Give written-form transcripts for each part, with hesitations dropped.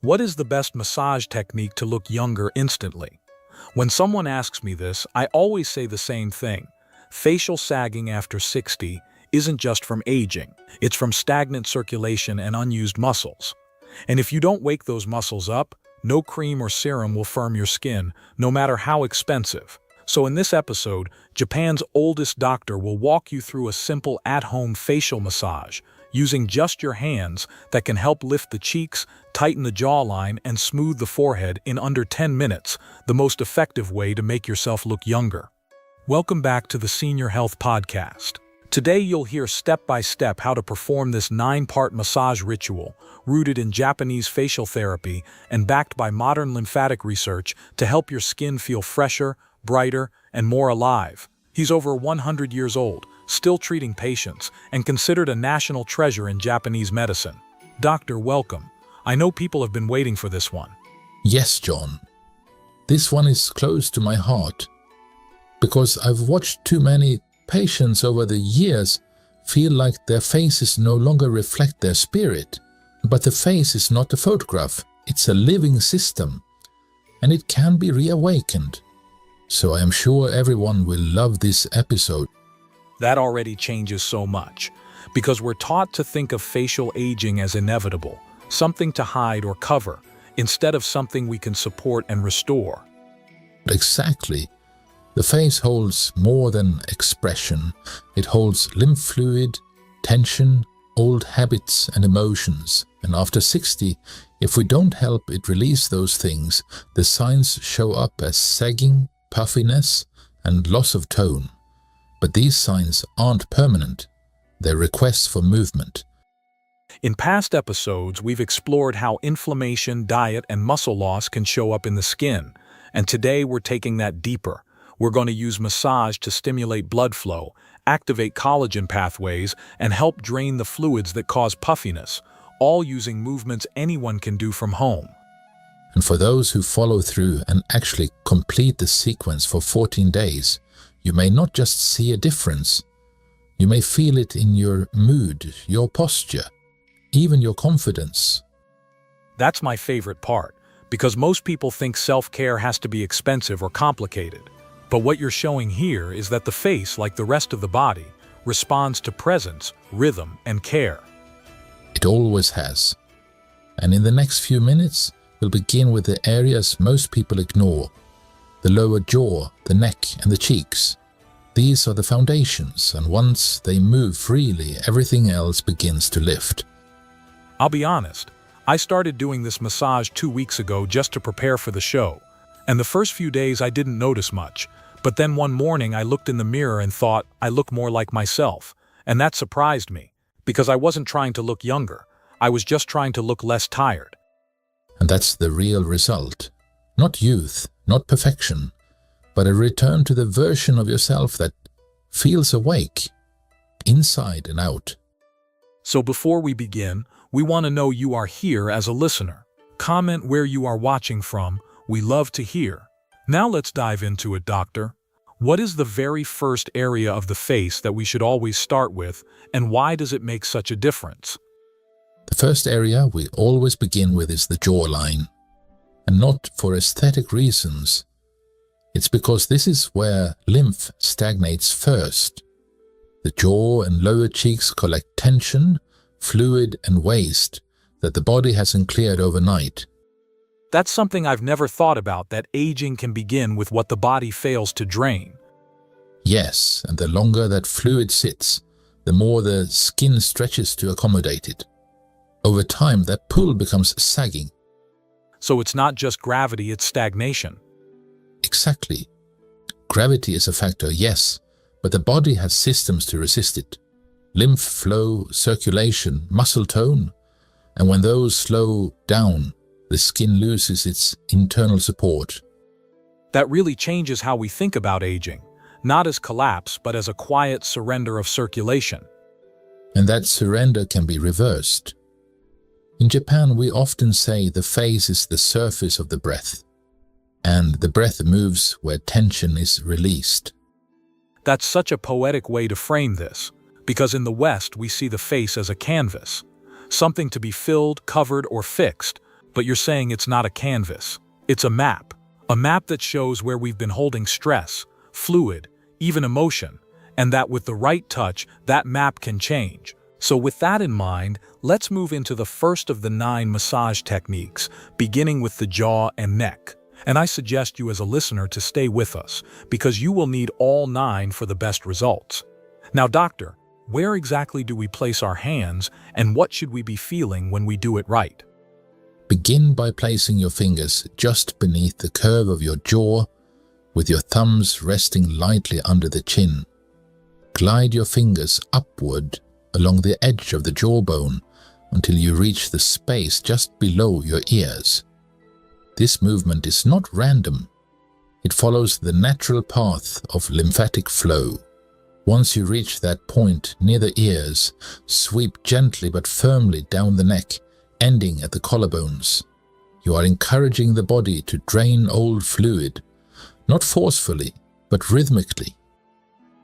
What is the best massage technique to look younger instantly? When someone asks me this, I always say the same thing. Facial sagging after 60 isn't just from aging, it's from stagnant circulation and unused muscles. And if you don't wake those muscles up, no cream or serum will firm your skin, no matter how expensive. So in this episode, Japan's oldest doctor will walk you through a simple at-home facial massage, using just your hands that can help lift the cheeks, tighten the jawline, and smooth the forehead in under 10 minutes, the most effective way to make yourself look younger. Welcome back to the Senior Health Podcast. Today you'll hear step-by-step how to perform this 9-part massage ritual, rooted in Japanese facial therapy and backed by modern lymphatic research to help your skin feel fresher, brighter, and more alive. He's over 100 years old, still treating patients, and considered a national treasure in Japanese medicine. Doctor, welcome. I know people have been waiting for this one. Yes, John. This one is close to my heart, because I've watched too many patients over the years feel like their faces no longer reflect their spirit. But the face is not a photograph, it's a living system, and it can be reawakened. So I am sure everyone will love this episode. That already changes so much, because we're taught to think of facial aging as inevitable, something to hide or cover, instead of something we can support and restore. Exactly. The face holds more than expression. It holds lymph fluid, tension, old habits and emotions. And after 60, if we don't help it release those things, the signs show up as sagging, puffiness, and loss of tone. But these signs aren't permanent. They're requests for movement. In past episodes, we've explored how inflammation, diet, and muscle loss can show up in the skin. And today we're taking that deeper. We're going to use massage to stimulate blood flow, activate collagen pathways, and help drain the fluids that cause puffiness, all using movements anyone can do from home. And for those who follow through and actually complete the sequence for 14 days, you may not just see a difference. You may feel it in your mood, your posture, even your confidence. That's my favorite part, because most people think self-care has to be expensive or complicated. But what you're showing here is that the face, like the rest of the body, responds to presence, rhythm, and care. It always has. And in the next few minutes, we'll begin with the areas most people ignore. The lower jaw, the neck, and the cheeks. These are the foundations, and once they move freely, everything else begins to lift. I'll be honest, I started doing this massage 2 weeks ago just to prepare for the show. And the first few days I didn't notice much. But then one morning I looked in the mirror and thought I look more like myself. And that surprised me, because I wasn't trying to look younger. I was just trying to look less tired. And that's the real result. Not youth, not perfection, but a return to the version of yourself that feels awake, inside and out. So before we begin, we want to know you are here as a listener. Comment where you are watching from. We love to hear. Now let's dive into it, Doctor. What is the very first area of the face that we should always start with, and why does it make such a difference? The first area we always begin with is the jawline. And not for aesthetic reasons. It's because this is where lymph stagnates first. The jaw and lower cheeks collect tension, fluid, and waste that the body hasn't cleared overnight. That's something I've never thought about, that aging can begin with what the body fails to drain. Yes, and the longer that fluid sits, the more the skin stretches to accommodate it. Over time, that pull becomes sagging. So it's not just gravity, it's stagnation. Exactly. Gravity is a factor, yes, but the body has systems to resist it. Lymph flow, circulation, muscle tone, and when those slow down, the skin loses its internal support. That really changes how we think about aging, not as collapse, but as a quiet surrender of circulation. And that surrender can be reversed. In Japan, we often say the face is the surface of the breath, and the breath moves where tension is released. That's such a poetic way to frame this, because in the West we see the face as a canvas, something to be filled, covered, or fixed, But you're saying it's not a canvas. It's a map that shows where we've been holding stress, fluid, even emotion, and that with the right touch, that map can change. So with that in mind, let's move into the first of the 9 massage techniques, beginning with the jaw and neck. And I suggest you as a listener to stay with us, because you will need all 9 for the best results. Now, doctor, where exactly do we place our hands, and what should we be feeling when we do it right? Begin by placing your fingers just beneath the curve of your jaw, with your thumbs resting lightly under the chin. Glide your fingers upward along the edge of the jawbone until you reach the space just below your ears. This movement is not random. It follows the natural path of lymphatic flow. Once you reach that point near the ears, sweep gently but firmly down the neck, ending at the collarbones. You are encouraging the body to drain old fluid, not forcefully, but rhythmically.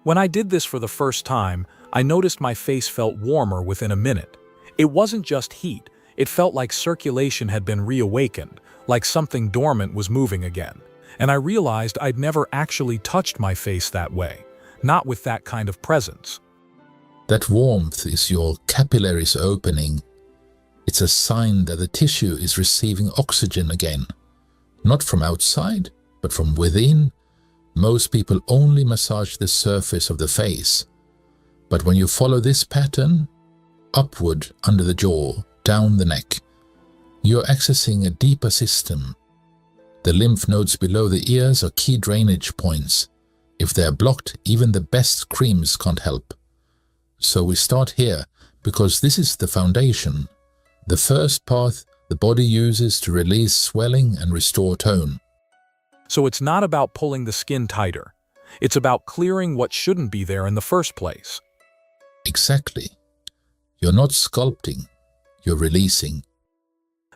When I did this for the first time, I noticed my face felt warmer within a minute. It wasn't just heat, it felt like circulation had been reawakened, like something dormant was moving again. And I realized I'd never actually touched my face that way, not with that kind of presence. That warmth is your capillaries opening. It's a sign that the tissue is receiving oxygen again, not from outside, but from within. Most people only massage the surface of the face. But when you follow this pattern, upward under the jaw, down the neck, you're accessing a deeper system. The lymph nodes below the ears are key drainage points. If they're blocked, even the best creams can't help. So we start here because this is the foundation. The first path the body uses to release swelling and restore tone. So it's not about pulling the skin tighter. It's about clearing what shouldn't be there in the first place. Exactly. You're not sculpting, you're releasing.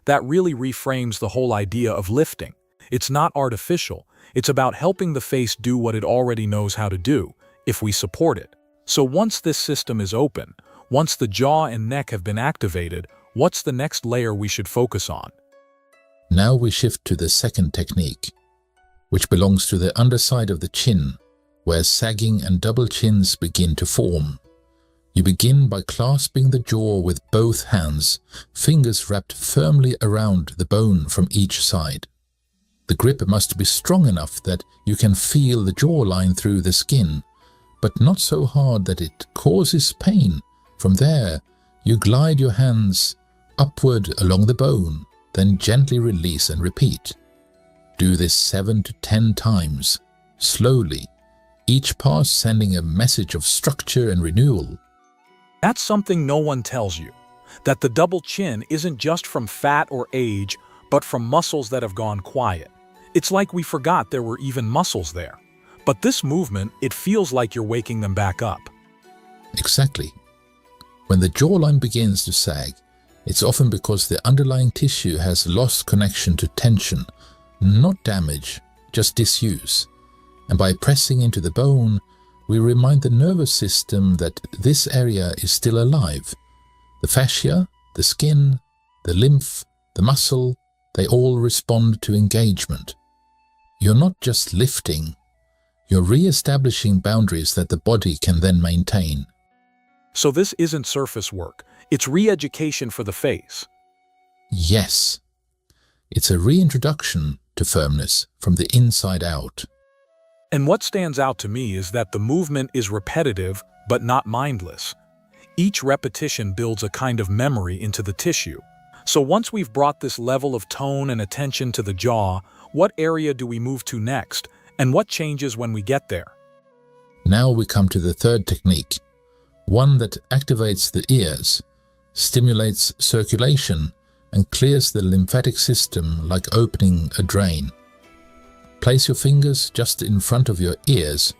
That really reframes the whole idea of lifting. It's not artificial. It's about helping the face do what it already knows how to do, if we support it. So once this system is open, once the jaw and neck have been activated, what's the next layer we should focus on? Now we shift to the second technique, which belongs to the underside of the chin, where sagging and double chins begin to form. You begin by clasping the jaw with both hands, fingers wrapped firmly around the bone from each side. The grip must be strong enough that you can feel the jawline through the skin, but not so hard that it causes pain. From there, you glide your hands upward along the bone, then gently release and repeat. Do this 7 to 10 times, slowly, each pass sending a message of structure and renewal. That's something no one tells you, that the double chin isn't just from fat or age, but from muscles that have gone quiet. It's like we forgot there were even muscles there. But this movement, it feels like you're waking them back up. Exactly. When the jawline begins to sag, it's often because the underlying tissue has lost connection to tension, not damage, just disuse. And by pressing into the bone, we remind the nervous system that this area is still alive. The fascia, the skin, the lymph, the muscle, they all respond to engagement. You're not just lifting, you're re-establishing boundaries that the body can then maintain. So this isn't surface work, it's re-education for the face. Yes, it's a reintroduction to firmness from the inside out. And what stands out to me is that the movement is repetitive, but not mindless. Each repetition builds a kind of memory into the tissue. So once we've brought this level of tone and attention to the jaw, what area do we move to next, and what changes when we get there? Now we come to the third technique, one that activates the ears, stimulates circulation, and clears the lymphatic system like opening a drain. Place your fingers just in front of your ears,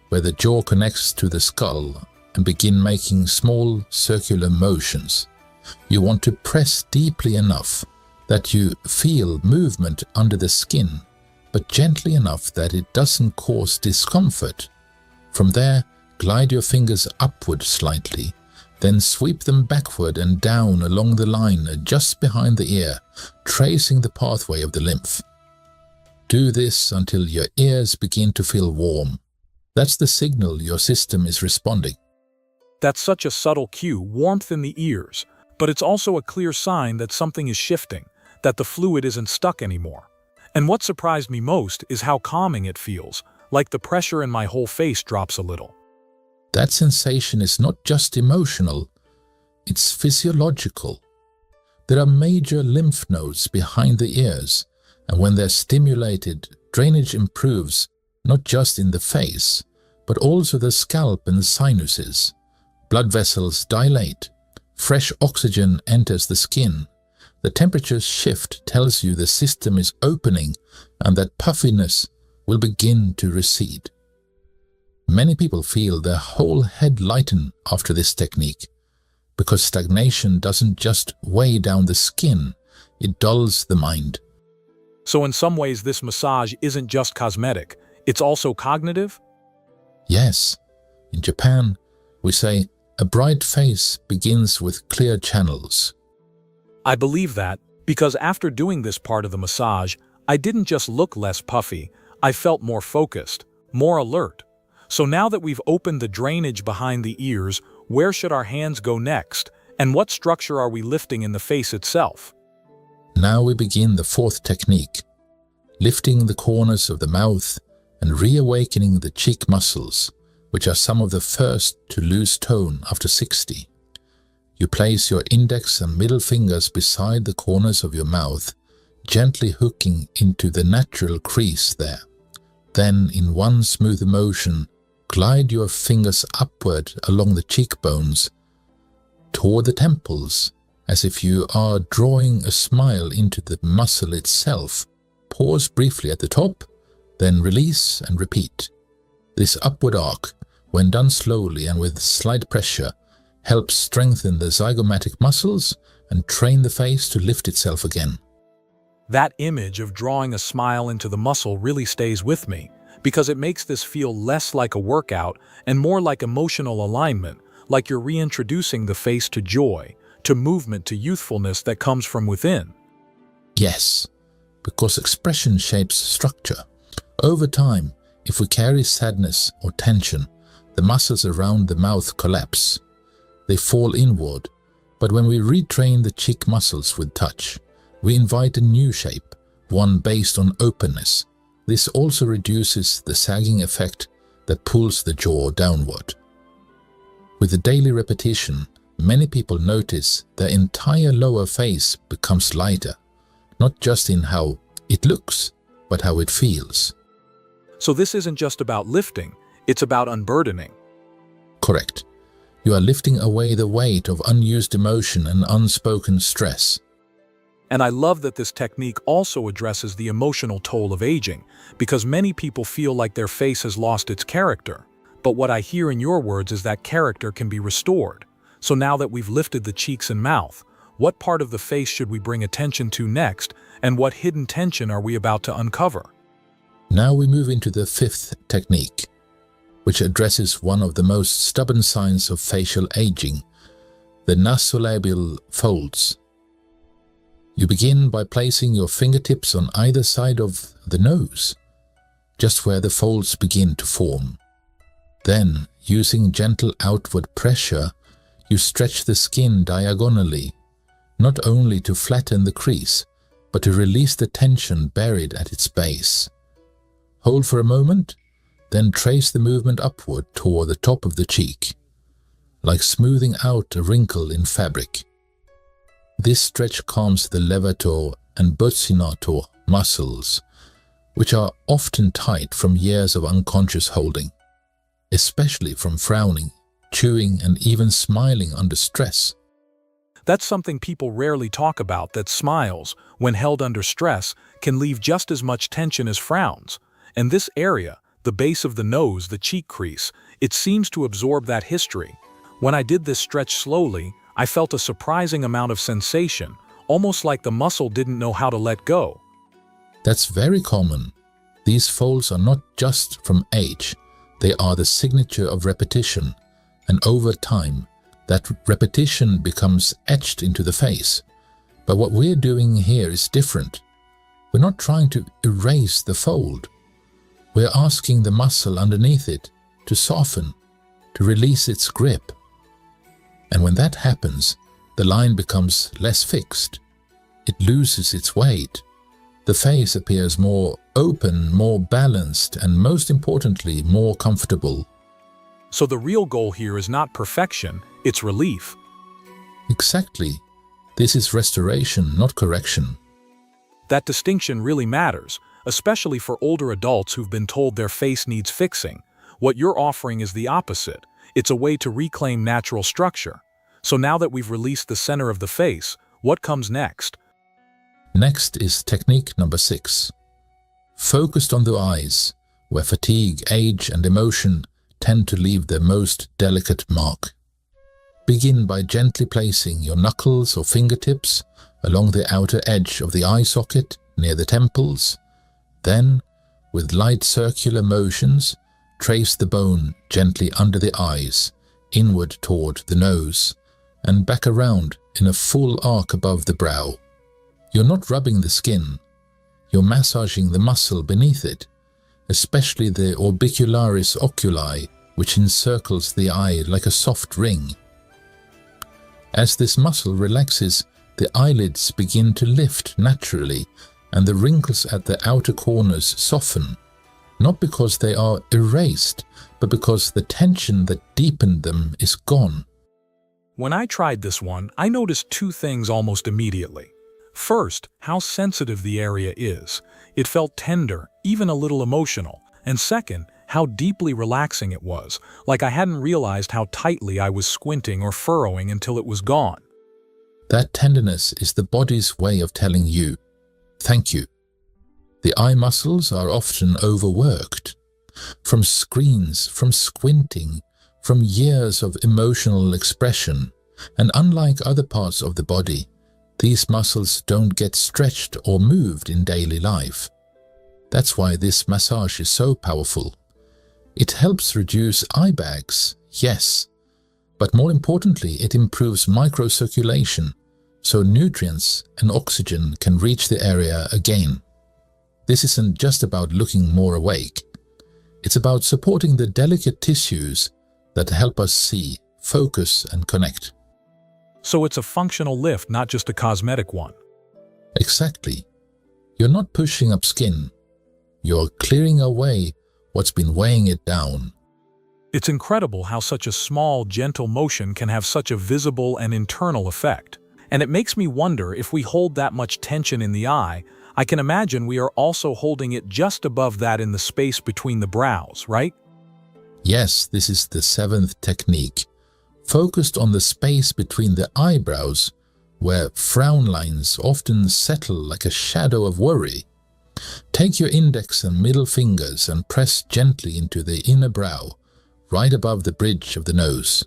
where the jaw connects to the skull, and begin making small circular motions. You want to press deeply enough that you feel movement under the skin, but gently enough that it doesn't cause discomfort. From there, glide your fingers upward slightly, Then sweep them backward and down along the line just behind the ear, tracing the pathway of the lymph. Do this until your ears begin to feel warm. That's the signal your system is responding. That's such a subtle cue, warmth in the ears, but it's also a clear sign that something is shifting, that the fluid isn't stuck anymore. And what surprised me most is how calming it feels, like the pressure in my whole face drops a little. That sensation is not just emotional, it's physiological. There are major lymph nodes behind the ears, and when they're stimulated, drainage improves, not just in the face, but also the scalp and the sinuses. Blood vessels dilate, fresh oxygen enters the skin. The temperature shift tells you the system is opening and that puffiness will begin to recede. Many people feel their whole head lighten after this technique, because stagnation doesn't just weigh down the skin, it dulls the mind. So in some ways this massage isn't just cosmetic, it's also cognitive? Yes, in Japan we say a bright face begins with clear channels. I believe that, because after doing this part of the massage, I didn't just look less puffy, I felt more focused, more alert. So now that we've opened the drainage behind the ears, where should our hands go next? And what structure are we lifting in the face itself? Now we begin the fourth technique, lifting the corners of the mouth and reawakening the cheek muscles, which are some of the first to lose tone after 60. You place your index and middle fingers beside the corners of your mouth, gently hooking into the natural crease there. Then, in one smooth motion, glide your fingers upward along the cheekbones, toward the temples, as if you are drawing a smile into the muscle itself. Pause briefly at the top, then release and repeat. This upward arc, when done slowly and with slight pressure, helps strengthen the zygomatic muscles and train the face to lift itself again. That image of drawing a smile into the muscle really stays with me, because it makes this feel less like a workout and more like emotional alignment, like you're reintroducing the face to joy, to movement, to youthfulness that comes from within. Yes, because expression shapes structure. Over time, if we carry sadness or tension, the muscles around the mouth collapse. They fall inward, but when we retrain the cheek muscles with touch, we invite a new shape, one based on openness. This also reduces the sagging effect that pulls the jaw downward. With the daily repetition, many people notice their entire lower face becomes lighter, not just in how it looks, but how it feels. So this isn't just about lifting, it's about unburdening. Correct. You are lifting away the weight of unused emotion and unspoken stress. And I love that this technique also addresses the emotional toll of aging, because many people feel like their face has lost its character. But what I hear in your words is that character can be restored. So now that we've lifted the cheeks and mouth, what part of the face should we bring attention to next, and what hidden tension are we about to uncover? Now we move into the fifth technique, which addresses one of the most stubborn signs of facial aging, the nasolabial folds. You begin by placing your fingertips on either side of the nose, just where the folds begin to form. Then, using gentle outward pressure, you stretch the skin diagonally, not only to flatten the crease, but to release the tension buried at its base. Hold for a moment, then trace the movement upward toward the top of the cheek, like smoothing out a wrinkle in fabric. This stretch calms the levator and buccinator muscles, which are often tight from years of unconscious holding, especially from frowning, chewing, and even smiling under stress. That's something people rarely talk about, that smiles, when held under stress, can leave just as much tension as frowns. And this area, the base of the nose, the cheek crease, it seems to absorb that history. When I did this stretch slowly, I felt a surprising amount of sensation, almost like the muscle didn't know how to let go. That's very common. These folds are not just from age, they are the signature of repetition, and over time, That repetition becomes etched into the face. But what we're doing here is different. We're not trying to erase the fold. We're asking the muscle underneath it to soften, to release its grip. And when that happens, the line becomes less fixed. It loses its weight. The face appears more open, more balanced, and most importantly, more comfortable. So the real goal here is not perfection, it's relief. Exactly. This is restoration, not correction. That distinction really matters, especially for older adults who've been told their face needs fixing. What you're offering is the opposite. It's a way to reclaim natural structure. So now that we've released the center of the face, what comes next? Next is technique number 6. Focused on the eyes, where fatigue, age, and emotion tend to leave their most delicate mark. Begin by gently placing your knuckles or fingertips along the outer edge of the eye socket near the temples. Then, with light circular motions, trace the bone gently under the eyes, inward toward the nose, and back around in a full arc above the brow. You're not rubbing the skin, you're massaging the muscle beneath it, especially the orbicularis oculi, which encircles the eye like a soft ring. As this muscle relaxes, the eyelids begin to lift naturally, and the wrinkles at the outer corners soften, not because they are erased, but because the tension that deepened them is gone. When I tried this one, I noticed two things almost immediately. First, how sensitive the area is. It felt tender, even a little emotional. And second, how deeply relaxing it was, like I hadn't realized how tightly I was squinting or furrowing until it was gone. That tenderness is the body's way of telling you, thank you. The eye muscles are often overworked. From screens, from squinting, from years of emotional expression, and unlike other parts of the body, these muscles don't get stretched or moved in daily life. That's why this massage is so powerful. It helps reduce eye bags, yes, but more importantly, it improves microcirculation, so nutrients and oxygen can reach the area again. This isn't just about looking more awake. It's about supporting the delicate tissues that help us see, focus, and connect. So it's a functional lift, not just a cosmetic one. Exactly. You're not pushing up skin. You're clearing away what's been weighing it down. It's incredible how such a small, gentle motion can have such a visible and internal effect. And it makes me wonder, if we hold that much tension in the eye, I can imagine we are also holding it just above that in the space between the brows, right? Yes, this is the 7th technique, focused on the space between the eyebrows, where frown lines often settle like a shadow of worry. Take your index and middle fingers and press gently into the inner brow, right above the bridge of the nose.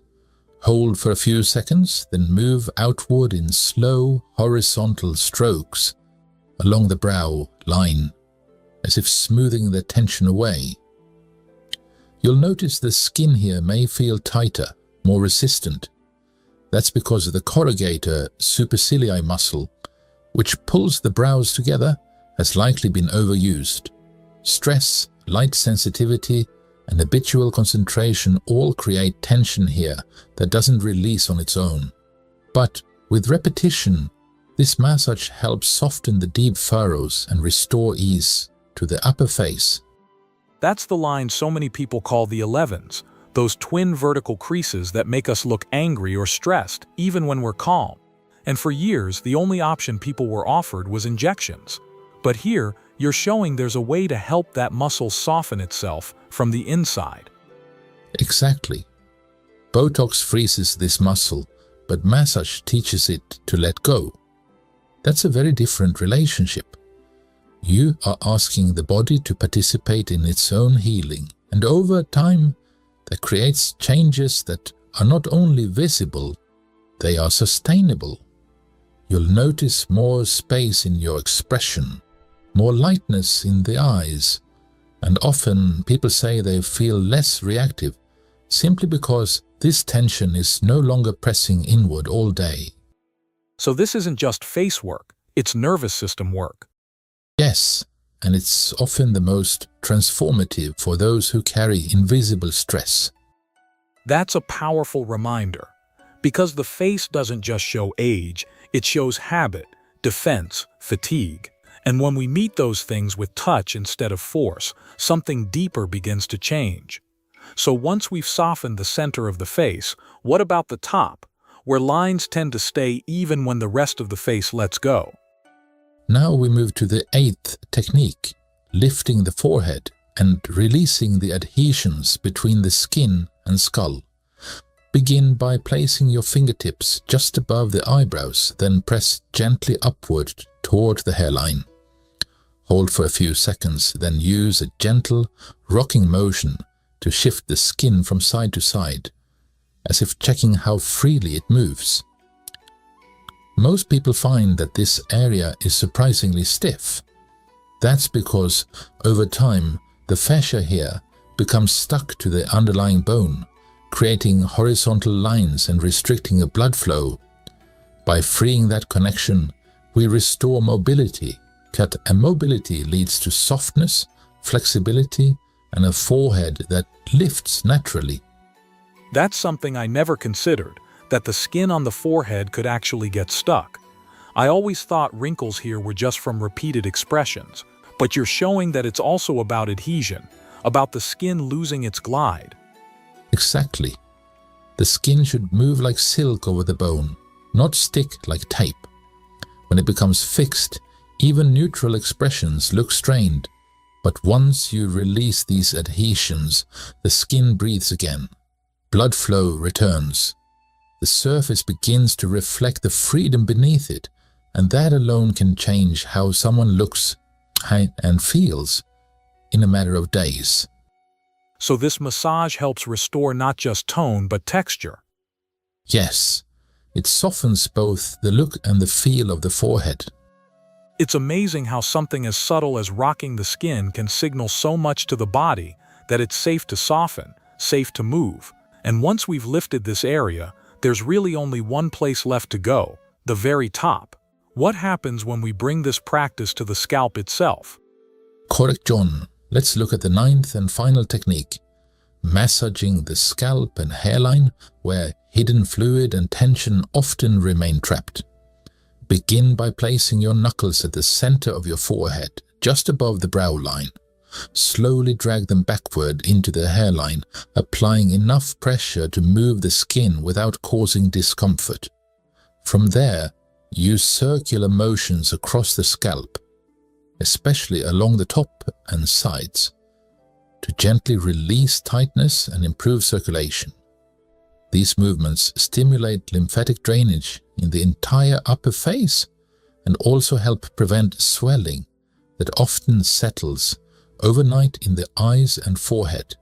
Hold for a few seconds, then move outward in slow, horizontal strokes along the brow line, as if smoothing the tension away. You'll notice the skin here may feel tighter, more resistant. That's because the corrugator supercilii muscle, which pulls the brows together, has likely been overused. Stress, light sensitivity, and habitual concentration all create tension here that doesn't release on its own. But with repetition, this massage helps soften the deep furrows and restore ease to the upper face. That's the line so many people call the 11s, those twin vertical creases that make us look angry or stressed, even when we're calm. And for years, the only option people were offered was injections. But here, you're showing there's a way to help that muscle soften itself from the inside. Exactly. Botox freezes this muscle, but massage teaches it to let go. That's a very different relationship. You are asking the body to participate in its own healing, and over time, that creates changes that are not only visible, they are sustainable. You'll notice more space in your expression, more lightness in the eyes, and often people say they feel less reactive simply because This tension is no longer pressing inward all day. So this isn't just face work, it's nervous system work. Yes, and it's often the most transformative for those who carry invisible stress. That's a powerful reminder, because the face doesn't just show age, it shows habit, defense, fatigue. And when we meet those things with touch instead of force, something deeper begins to change. So once we've softened the center of the face, what about the top, where lines tend to stay even when the rest of the face lets go? Now we move to the 8th technique, lifting the forehead and releasing the adhesions between the skin and skull. Begin by placing your fingertips just above the eyebrows, then press gently upward toward the hairline. Hold for a few seconds, then use a gentle, rocking motion to shift the skin from side to side, as if checking how freely it moves. Most people find that this area is surprisingly stiff. That's because, over time, the fascia here becomes stuck to the underlying bone, creating horizontal lines and restricting the blood flow. By freeing that connection, we restore mobility. And mobility leads to softness, flexibility, and a forehead that lifts naturally. That's something I never considered, that the skin on the forehead could actually get stuck. I always thought wrinkles here were just from repeated expressions, but you're showing that it's also about adhesion, about the skin losing its glide. Exactly. The skin should move like silk over the bone, not stick like tape. When it becomes fixed, even neutral expressions look strained. But once you release these adhesions, the skin breathes again. Blood flow returns. The surface begins to reflect the freedom beneath it, and that alone can change how someone looks and feels in a matter of days. So this massage helps restore not just tone but texture. Yes, it softens both the look and the feel of the forehead. It's amazing how something as subtle as rocking the skin can signal so much to the body that it's safe to soften, safe to move. And once we've lifted this area, there's really only one place left to go, the very top. What happens when we bring this practice to the scalp itself? Correct, John. Let's look at the 9th and final technique, massaging the scalp and hairline where hidden fluid and tension often remain trapped. Begin by placing your knuckles at the center of your forehead, just above the brow line. Slowly drag them backward into the hairline, applying enough pressure to move the skin without causing discomfort. From there, use circular motions across the scalp, especially along the top and sides, to gently release tightness and improve circulation. These movements stimulate lymphatic drainage in the entire upper face and also help prevent swelling that often settles overnight in the eyes and forehead.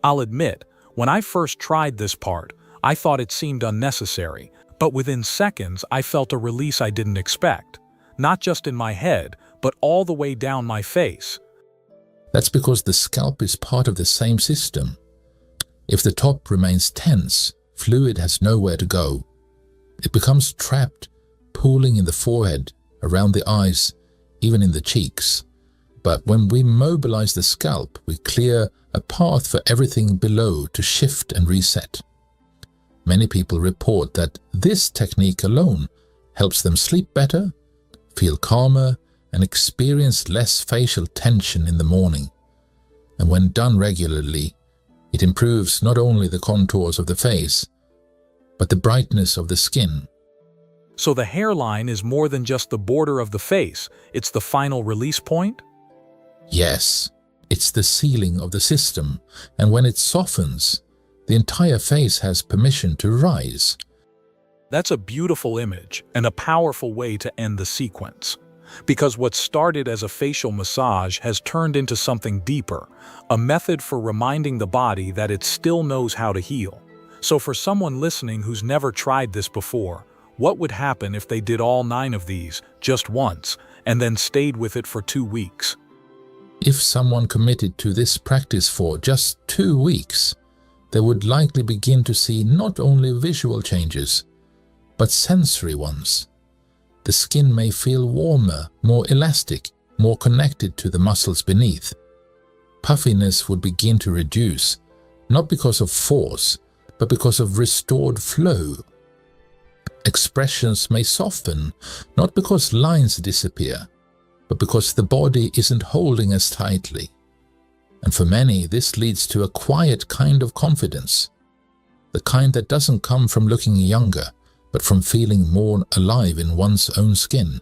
I'll admit, when I first tried this part, I thought it seemed unnecessary, but within seconds I felt a release I didn't expect, not just in my head, but all the way down my face. That's because the scalp is part of the same system. If the top remains tense, fluid has nowhere to go. It becomes trapped, pooling in the forehead, around the eyes, even in the cheeks. But when we mobilize the scalp, we clear a path for everything below to shift and reset. Many people report that this technique alone helps them sleep better, feel calmer, and experience less facial tension in the morning. And when done regularly, it improves not only the contours of the face, but the brightness of the skin. So the hairline is more than just the border of the face, it's the final release point? Yes, it's the ceiling of the system, and when it softens, the entire face has permission to rise. That's a beautiful image and a powerful way to end the sequence. Because what started as a facial massage has turned into something deeper, a method for reminding the body that it still knows how to heal. So for someone listening who's never tried this before, what would happen if they did all 9 of these just once and then stayed with it for 2 weeks? If someone committed to this practice for just 2 weeks, they would likely begin to see not only visual changes, but sensory ones. The skin may feel warmer, more elastic, more connected to the muscles beneath. Puffiness would begin to reduce, not because of force, but because of restored flow. Expressions may soften, not because lines disappear, but because the body isn't holding as tightly. And for many, this leads to a quiet kind of confidence, the kind that doesn't come from looking younger, but from feeling more alive in one's own skin.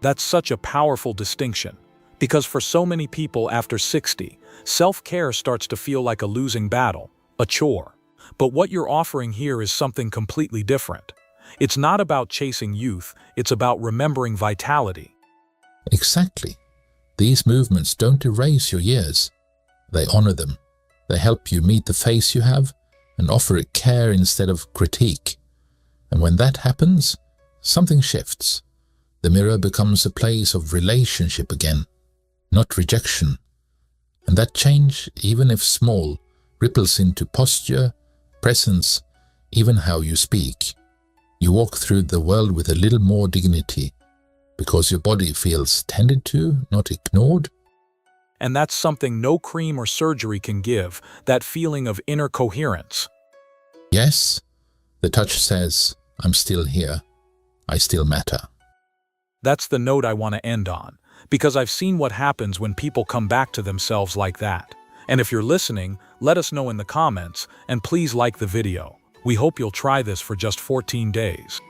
That's such a powerful distinction, because for so many people after 60, self-care starts to feel like a losing battle, a chore. But what you're offering here is something completely different. It's not about chasing youth, it's about remembering vitality. Exactly. These movements don't erase your years. They honor them. They help you meet the face you have and offer it care instead of critique. And when that happens, something shifts. The mirror becomes a place of relationship again, not rejection. And that change, even if small, ripples into posture, presence, even how you speak. You walk through the world with a little more dignity, because your body feels tended to, not ignored. And that's something no cream or surgery can give, that feeling of inner coherence. Yes, the touch says, I'm still here. I still matter. That's the note I want to end on, because I've seen what happens when people come back to themselves like that. And if you're listening, let us know in the comments, and please like the video. We hope you'll try this for just 14 days.